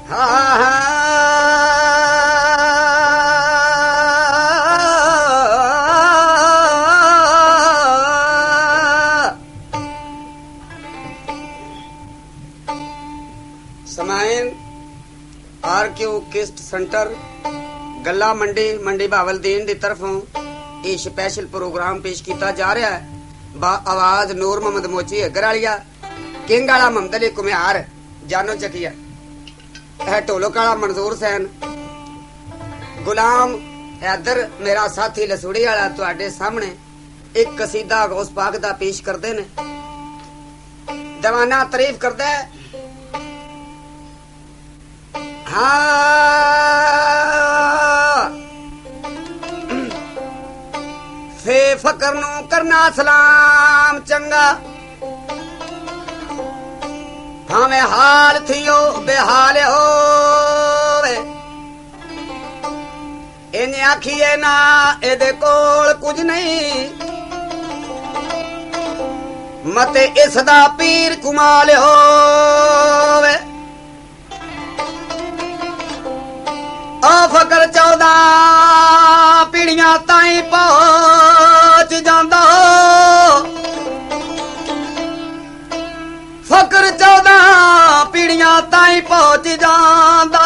समाइन RQ KIST centre गल्ला मंडी भावलदीन की तरफों ये स्पेशल प्रोग्राम पेश किया जा रहा है। आवाज नूर मोहम्मद मोची अगर वालिया, किंग वाला मोहम्मद अली कुम्हार, जानो चकिया, ढोलक वाला मंजूर सैन, गुलाम हैदर मेरा साथी लसूड़ी वाला तुहाडे सामने एक कसीदा गौस पाक दा पेश करते ने। दवाना तारीफ करदा है। फे फकर नू करना सलाम चंगा, भावे हाल थियो बेहाल होवे, इन्हें आखिए ना एदे कोल कुछ नहीं, मते इसदा पीर कुमाल होवे। ओ फकर 14 पीढ़ियां ताई पहुंच जांदा, फकर 14 पीढ़ियां ताई पहुंच जांदा।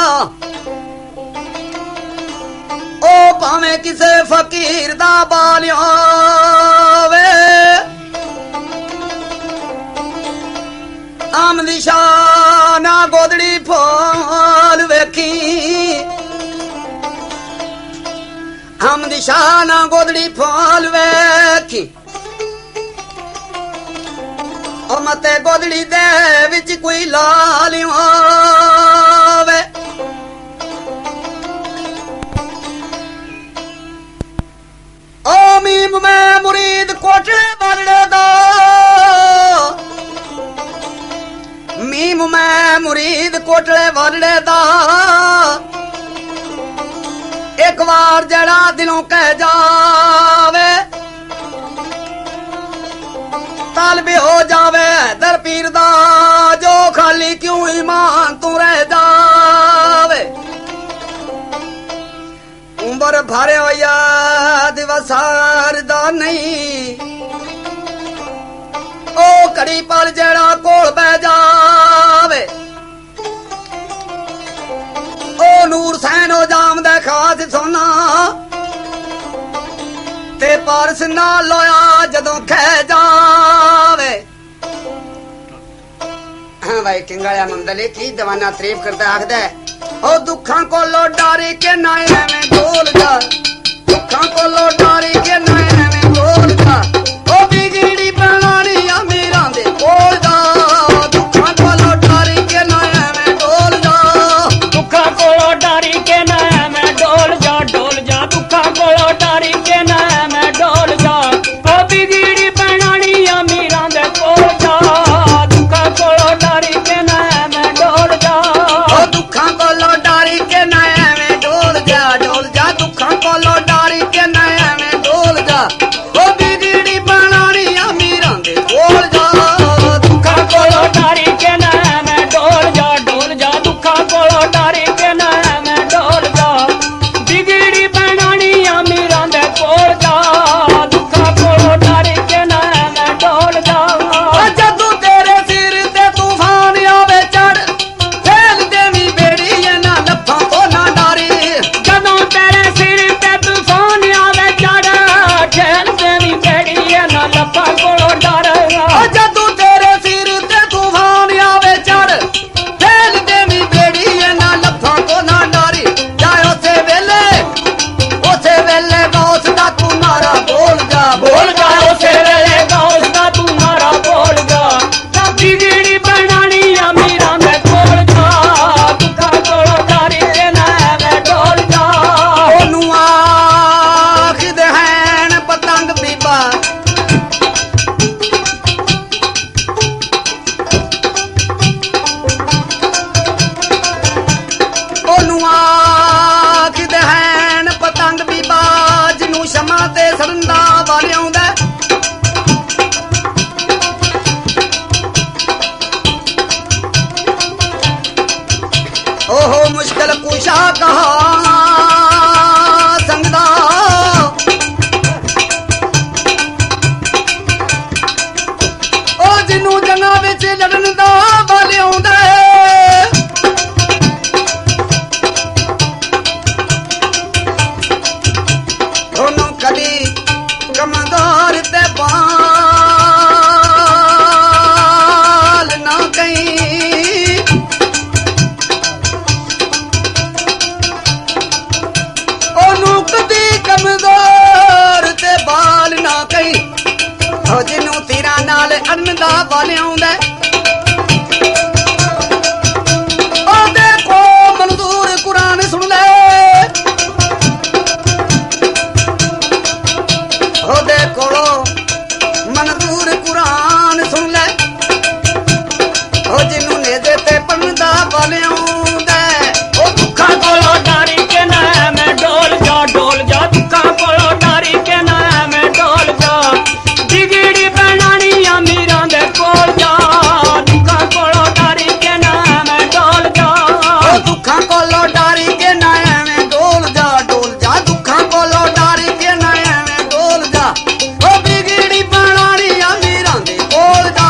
ओ भावे किसे फकीर दा बाल होवे, आमदी शाना गोदड़ी फूल वेखी, हम दिशाना गोदड़ी फूल वेखी, ओ मते गोदड़ी दे विच कोई लाल होवे। ओ मीम में मुरीद कोटले वाले दा, मीम में मुरीद कोटले वाले दा, एक बार जड़ा दिलों कह जावे, तालबे हो जावे दर पीर दा, जो खाली क्यों ईमान तू रह जावे। उम्र भरे हो याद वसार दा नहीं, ओ कड़ी पल जड़ा कोल बह जावे, ओ नूर सैन हो जाम दे खास सोना, ते पारस ना लोया जदों खै जावे। हाँ भाई किंगाया मंदले की दवाना तारीफ करता आखदा, ओ दुखां कोलो डारी के ना एवें डोल जा, दुखां कोलो डारी के ना एवें डोल जा, ओ बिगड़ी बनानी अमीरां दे कोल जा, दुखां कोलो डारी के ना एवें डोल जा, दुखा कोलो डारी के ना मैं डोल जा, दुखा कोलो डारी के ना मैं डोल जा, ओ बिगड़ी बनानी अमीरां दे कोल जा, दुखा कोलो डारी के ना मैं डोल जा, ओ दुखा कोलो डारी के ना मैं डोल जा, दुखा कोलो डारी के ना मैं डोल जा, ओ बिगड़ी बनानी अमीरां दे कोल जा, दुखा कोलो डारी के ना मैं डोल जा, दुखा कोलो डारी के ना मैं डोल जा, बिगड़ी बनानी अमीरां दे कोल जा, दुखा कोलो डारी के ना मैं डोल जा। ओ जदू तेरे सिर ते तूफान आवे चढ़, फेल देवी बेड़ी ना लफां तो ना डारी, जदों तेरे सिर ते तूफान आवे चढ़, ठेल देवी बेड़ी ना लफा कोलो डर। ओ जदू तेरे सिर ते तूफान आवे चढ़, फेल देवी बेड़ी ना लफां तो ना डारी, जाए उसे वेले गौस दा तू नारा बोल जा, बोल जा उसे वेले गौस दा तू नारा बोल जा, बिगड़ी बनानी अमीरां दे कोल जा, दुखा कोलो डारी के ना मैं डोल जा। ओनू आखदे हैन पतंग बीबा, ओनू आखदे हैन पतंग बीबा, जिनू शमा ते सरंदा वाले आउंदा, ओहो मुश्किल कुशा कहा संगदा ओ जिन्नू जंगा विच लड़न दा बल आउंदा ओनू कदी कमदार ते बाल ना कहीं कमजोर ते बाल ना कहीं जिन्नू तीरा नाल अन्न दा बल आउंदा ओ देखो मंजूर कुरान सुन ले ओ देखो मंजूर कुरान सुन ले ओ जिन्नू नेजे ते पढ़न दा बल आउंदा ओ दुखा कोलों डारी के ना मैं डोल जा दुखा कोलो डारी के ना मैं डोल जा बिगड़ी बनानी अमीरां दे कोल जा दुखा कोलो डारी के ना मैं डोल जा दुखा कोलो डारी के ना मैं डोल जा दुखा कोलो डारी के ना मैं डोल जा ओ बिगड़ी बनानी अमीरां दे कोल जा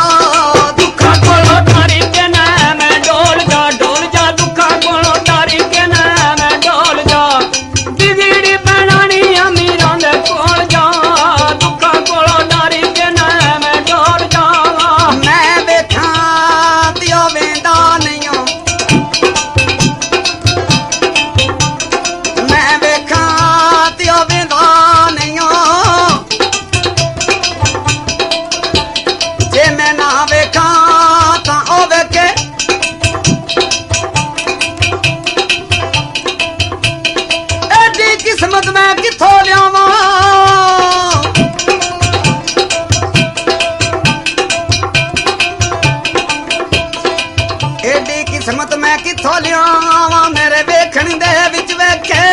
दुखा कोलो डारी के ना मैं डोल जा दुखा कोलो डारी के ना मैं डोल जा बिगड़ी बनानी अमीरां दे कोल जा दुखा कोलो डारी के ना मैं डोल जा मैं वेखा तियो वेंदा नहीं मैं वेखा तियो वेंदा नहीं जे मैं ना वेखा तां ओ वेखे एडी किस्मत मैं किथों लियावां एडी किस्मत मैं किथों लियावां मेरे वेखण दे विच वेखे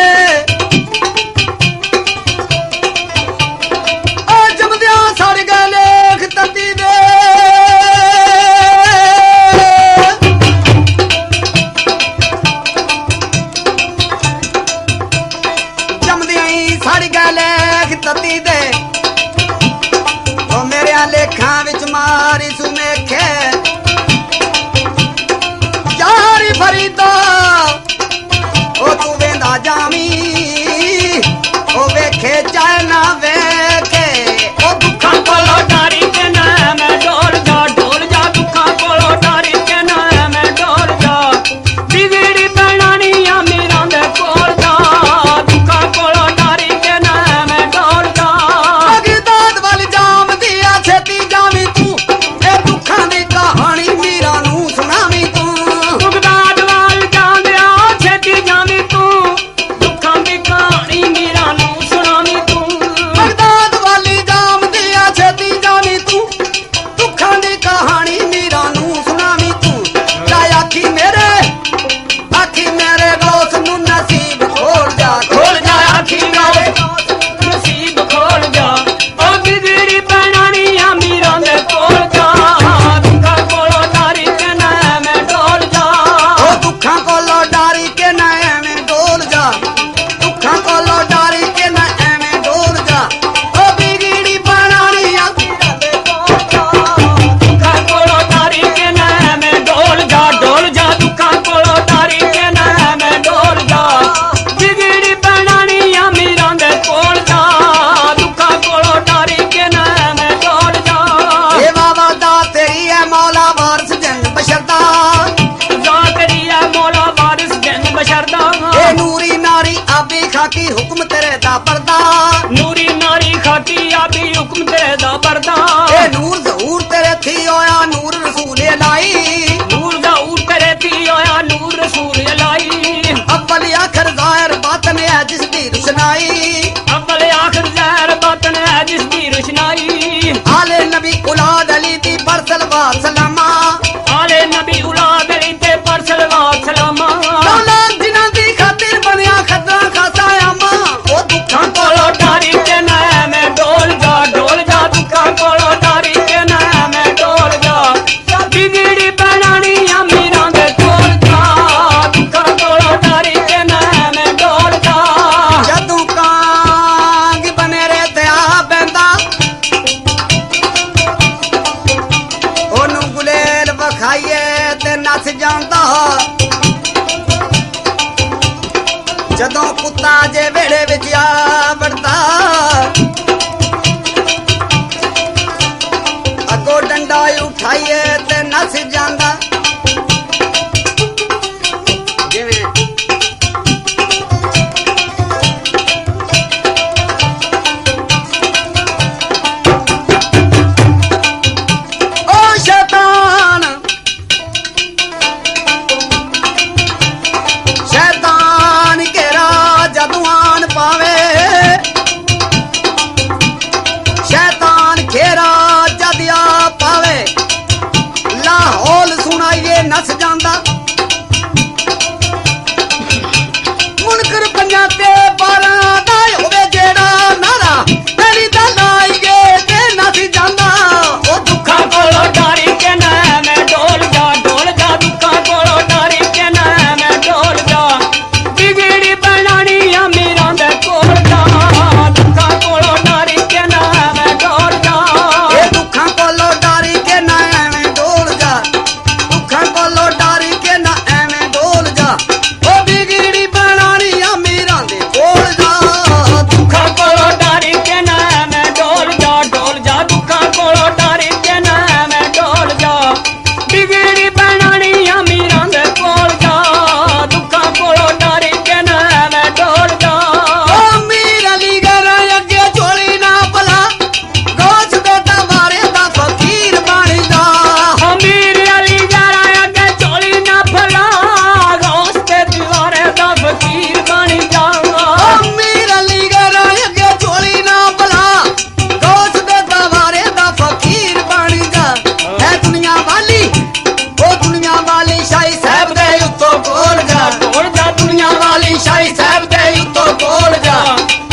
ओ जमदियां सड़ गए लेख तती दे जमदियां ही सड़ गए लेख तती दे ओ मेरे लेखां विच मारी सुमेखे यारी फरीदा ओ तू वेंदा जामी ओ वेखे चाहे ना वेखे ओ दुखा कोलो डारी के ना मैं डोल जा दुखा कोलो डारी के ना मैं डोल जा बिगड़ी बनानी अमीरां दे कोल जा दुखा कोलो डारी के ना मैं डोल जा दाद वाली जाम दिया छेती जावी तू ए दुखां दी कहानी मीरा नू सुनावी तू बुगदाद वाल जांदिया छेती जावी तू दुखां दी कहानी मीरा नू सुनावी तू बगदाद वाली जाम दिया छेती जावी तू दुखां दी कहानी मीरा नू सुनावी तू जा आखी मेरे गौस नू नसीब खोल जा आखी नसीब खोल जा ओ बिगड़ी बनानी अमीरां दे कोल जा दुखा कोलो डारी के ना मैं डोल जा ओ दुखा कोलो डारी के ना एवें डोल जा दुखा कोलो डारी के ना एवें डोल जा ओ बिगड़ी बनानी अमीरां दे कोल जा दुखा कोलो डारी के ना मैं डोल जा दुखा कोलो डारी के ना मैं डोल जा बिगड़ी बनानी अमीरां दे कोल जा दुखा कोलो डारी के ना मैं डोल जा ए बाबा दा तेरी है मौला वारिस जंग बशरदा जा तेरी है मौला वारिस जंग बशरदा ए नूरी नारी आबी खाकी हुक्म तेरे दा पर्दा नूरी नारी खाकी आबी हुक्म तेरे दा पर्दा ए नूर ज़हूर तेरे थी होया नूर रसूल लाई नूर ज़हूर तेरे थी होया नूर रसूल लाई अव्वल आखिर ज़ाहिर बातन है जिसदी रुशनाई अव्वल आखिर ज़ाहिर बातन है जिसदी रुशनाई आले नबी औलाद अली दी पर सलवात सलामा आले नबी औलाद अली ते पर सलवात सलामा औलाद जिन्हां दी खातिर बनिया खतरा खासा आमा ओ दुखां कोलो डारी के ना मैं डोल जा दुखा कोलो डारी के ना मैं डोल जा बिगड़ी बनानी अमीरां दे कोल जा दुखा ਜਦੋਂ ਕੁੱਤਾ ਜੇ ਵਿਹੜੇ ਵਿੱਚ ਆ ਵੜਦਾ ਅੱਗੋਂ ਡੰਡਾ ਉਠਾਈਏ ਤੇ ਨੱਸ ਜਾਂਦਾ ਜਿਵੇਂ ਓ ਸ਼ੈਤਾਨ ਸ਼ੈਤਾਨ ਘੇਰਾ ਜਦੋਂ ਆਣ ਪਾਵੇ ਸ਼ੈਤਾਨ ਘੇਰਾ ਜਦ ਆ ਪਾਵੇ ਲਾਹੌਲ ਸੁਣਾਈਏ ਨੱਸ ਜਾਂਦਾ ਮੁਨਕਰ ਪੰਜਾਂ ਤੇ 12 ਦਾ ਹੋਵੇ ਜਿਹੜਾ ਨਾਰਾ ਤੇਰੀ ਦਾ ਲਾਈਏ ਤੇ ਨੱਸ ਜਾਂਦਾ ਉਹ ਦੁੱਖਾਂ ਕੋਲੋਂ ਡਾਰੀ ਕੇ ਨਾ ਮੈਂ ਡੋਲ ਜਾ ਦੁੱਖਾਂ ਕੋਲੋਂ ਡਾਰੀ ਕੇ ਨਾ ਮੈਂ ਡੋਲ ਜਾ ਬਿਗੜੀ ਬਣਾਣੀ ਅਮੀਰਾਂ ਦੇ ਕੋਲ ਜਾ ਦੁੱਖਾਂ ਕੋਲੋਂ ਡਾਰੀ ਕੇ ਨਾ ਮੈਂ ਡੋਲ ਜਾ ਇਹ ਦੁੱਖਾਂ ਕੋਲੋਂ ਡਾਰੀ ਕੇ ਨਾ ਐਵੇਂ ਡੋਲ ਜਾ ਦੁੱਖਾਂ ਕੋਲੋਂ ਡਾਰੀ ਕੇ ਨਾ ਐਵੇਂ ਡੋਲ ਜਾ ਉਹ ਬਿਗੜੀ ਬਣਾਣੀ ਅਮੀਰਾਂ ਦੇ ਕੋਲ ਜਾ ਦੁੱਖਾਂ ਕੋਲੋਂ ਡਾਰੀ ਕੇ ਨਾ ਮੈਂ ਡੋਲ ਜਾ ਦੁੱਖਾਂ ਕੋਲੋਂ ਡਾਰੀ ਕੇ ਨਾ ਮੈਂ ਡੋਲ ਜਾ ਬਿਗੜੀ ਬਣਾਣੀ ਅਮੀਰਾਂ ਦੇ ਕੋਲ ਜਾ ਦੁੱਖਾਂ ਕੋਲੋਂ ਡਾਰੀ ਕੇ ਨਾ ਮੈਂ ਡੋਲ ਜਾ ਉਹ ਅਮੀਰ ਅਲੀਗੜ੍ਹ ਅੱਗੇ ਝੋਲੀ ਨਾ ਭਲਾ ਗੋਸ਼ ਦੇ ਦਵਾਰੇ ਦਾ ਫਕੀਰ ਬਣ ਜਾ ਅਮੀਰ ਅਲੀ ਜਰਾ ਅੱਗੇ ਝੋਲੀ ਨਾ ਫਲਾ ਗੌਸ ਤੇ ਦੀਵਾਰੇ ਦਾ ਫਕੀਰ ਬਣ ਜਾਵਾਂ ਅਮੀਰ ਅਲੀਗੜ੍ਹ ਅੱਗੇ ਝੋਲੀ ਨਾ ਭਲਾ ਗੋਸ਼ ਦੇ ਦਵਾਰੇ ਦਾ ਫਕੀਰ ਬਣ ਜਾ ਹੈ ਦੁਨੀਆ ਵਾਲੀ ਉਹ ਦੁਨੀਆ ਵਾਲੀ ਸ਼ਾਹੀ ਸਾਹਿਬ ਦੇ ਉੱਤੋਂ ਕੋਲ ਜਾ ਡੋਲ ਜਾ ਦੁਨੀਆ ਵਾਲੀ ਸ਼ਾਹੀ ਸਾਹਿਬ ਦੇ ਉੱਤੋਂ ਕੋਲ ਜਾ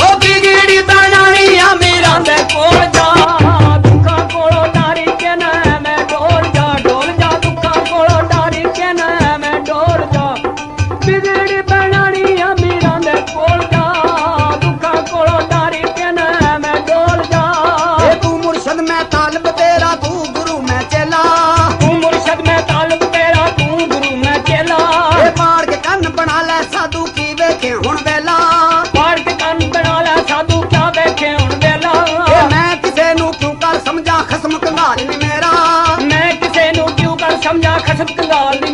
ਉਹ ਬਿਗੜੀ ਬਣਾਣੀ ਅਮੀਰਾਂ ਦੇ ਕੋਲ ਜਾ ਦੁੱਖਾਂ ਕੋਲੋਂ ਡਾਰੀ ਕੇ ਨਾ ਮੈਂ ਡੋਲ ਜਾ ਦੁੱਖਾਂ ਕੋਲੋਂ ਡਾਰੀ ਕੇ ਨਾ ਮੈਂ ਡੋਲ ਜਾ ਬਿਗੜੀ ਬਣਾਣੀ ਅਮੀਰਾਂ ਦੇ ਕੋਲ ਜਾ ਦੁੱਖਾਂ ਕੋਲੋਂ ਡਾਰੀ ਕੇ ਨਾ ਮੈਂ ਡੋਲ ਜਾ ਇਹ ਤੂੰ ਮੁਰਸ਼ਦ ਮੈਂ ਤਾਲਬ ਤੇਰਾ ਤੂੰ ਗੁਰੂ ਮੈਂ ਚੇਲਾ ਤੂੰ ਮੁਰਸ਼ਦ ਮੈਂ ਤਾਲਬ ਤੇਰਾ ਤੂੰ ਗੁਰੂ ਮੈਂ ਚੇਲਾ ਇਹ ਪਾੜ ਕੇ ਕੰਨ ਬਣਾ ਲੈ ਸਾਧੂ ਕੀ ਵੇਖੇ ਹੁਣ ਵੇਲਾ ਪਾੜ ਕੇ ਕੰਨ ਬਣਾ ਲੈ ਸਾਧੂ ਕਿਆ ਵੇਖੇ ਹੁਣ ਵੇਲਾ ਇਹ ਮੈਂ ਕਿਸੇ ਨੂੰ ਕਿਉਂ ਕਰ ਸਮਝਾ ਖਸਮ ਕੰਗਾਲ ਨੀ ਮੇਰਾ ਮੈਂ ਕਿਸੇ ਨੂੰ ਕਿਉਂ ਕਰ ਸਮਝਾ ਖਸਮ ਕੰਗਾਲ ਨੀ